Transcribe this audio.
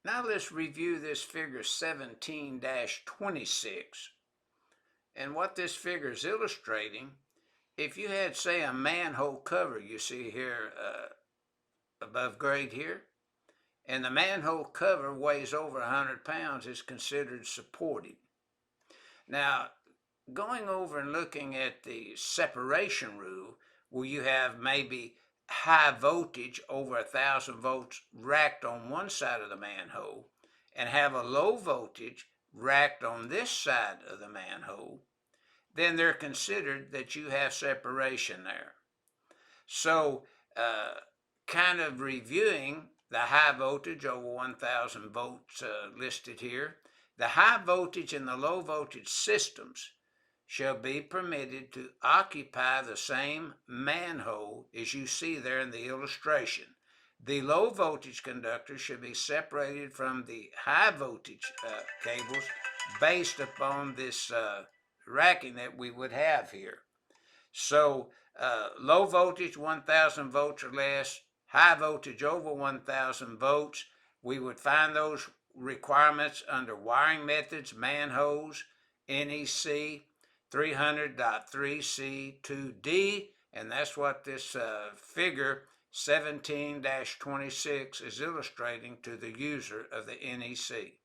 Now let's review this figure 17-26. And what this figure is illustrating, if you had, say, a manhole cover, you see here above grade here, and the manhole cover weighs over 100 pounds, it's considered supported. Now, going over and looking at the separation rule, where you have maybe high voltage over 1,000 volts racked on one side of the manhole and have a low voltage racked on this side of the manhole, then they're considered that you have separation there. So kind of reviewing the high voltage over 1,000 volts listed here, the high voltage and the low voltage systems shall be permitted to occupy the same manhole as you see there in the illustration. The low voltage conductors should be separated from the high voltage cables based upon this racking that we would have here. So low voltage 1,000 volts or less, high voltage over 1,000 volts, we would find those requirements under wiring methods, manholes, NEC 300.3C2D, and that's what this figure 17-26 is illustrating to the user of the NEC.